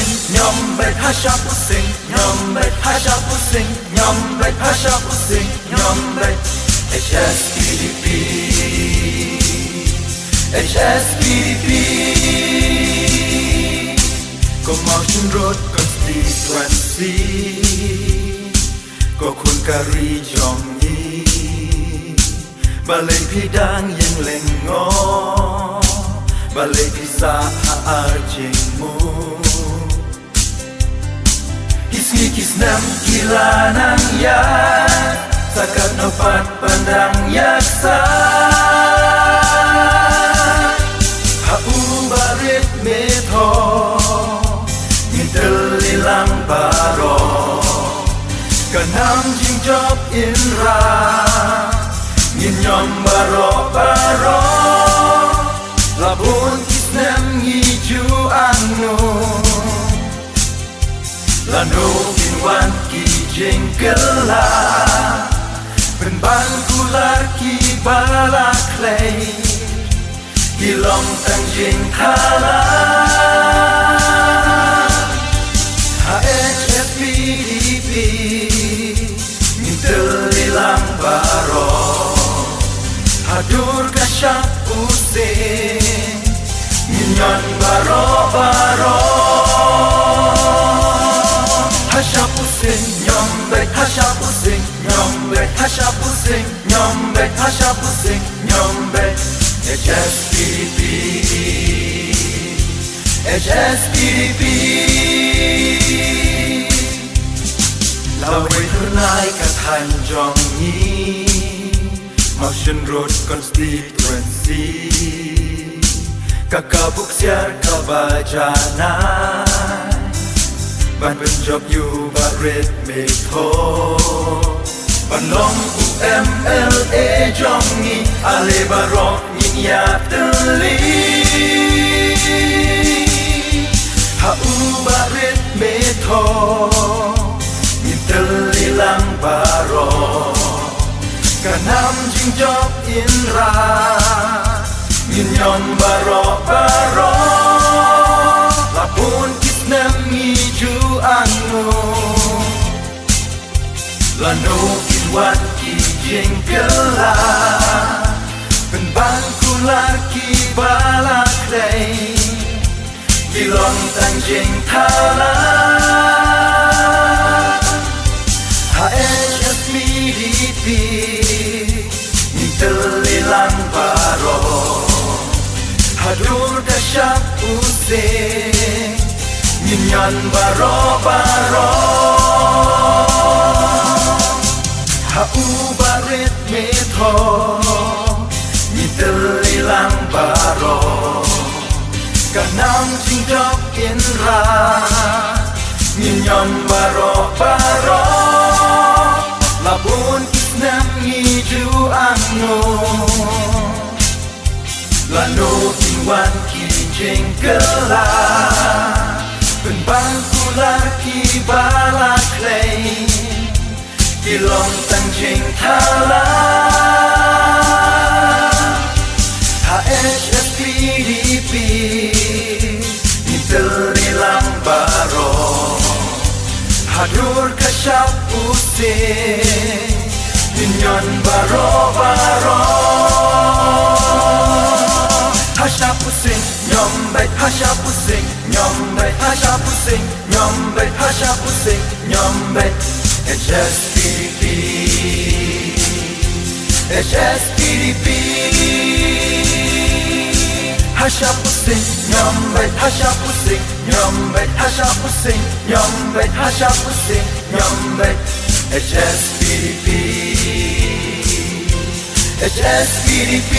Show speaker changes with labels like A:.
A: Nyombe hasha pusing, nyombe hasha pusing, nyombe hasha pusing, nyombe HSPDP, HSPDP. Có mau chân rốt constituency, có khuôn cà ri dòng nhi, bà lấy phi đang yên lệnh ngó, bà lấy phi xa hạ chênh mô. Kisnem gila nang yak, sakat nopat pandang yaksa. Hau barit metho, mintel lilang baro, kanam jing job inra, nyom baro baro, labun kisnem ngiju anu. Lano kinwan ki jengkela, penban kular ki balaklay, kilong tang jeng thala. HSPDP, mintel ilang baro, hadur kasyak pusing, minyon baro baro. Hasha pusing, nyombe hasha pusing, nyombe hasha pusing, nyombe hasha pusing, nyombe HSPDP, HSPDP. Laway tunay kathan jong ni, Motion Road constituency, kakabuk siar kabajanan. Ban penjok yu barit metho, ban long UMLA jongi ale barok nyiap teli. Hau barit metho, mintel ilang baro, kanam jing job inra, minyon baro baro, lapun kisnem ngiju anu. Lano kinwan ki jengkela, penban kular ki balaklay, kilong tang jeng thala. HSPDP, mintel ilang baro, hadur kasyak pusing, minyon baro baro. Hau barit metho, mintel ilang baro, kanam jingdok inra, minyon baro baro, labun kisnem ngiju anu. Lano kinwan ki jengkela, penban kular ki balaklay, kilong tang jeng thala. HSPDP, mintel ilang baro, hadur kasyak pusing, minyon baro baro. Hasha pusing, nyombe hasha pusing, nyombe hasha pusing, nyombe hasha pusing, nyombe HSPDP, HSPDP. Hasha pusing, nyombe hasha pusing, nyombe hasha pusing, nyombe hasha pusing, nyombe HSPDP, HSPDP.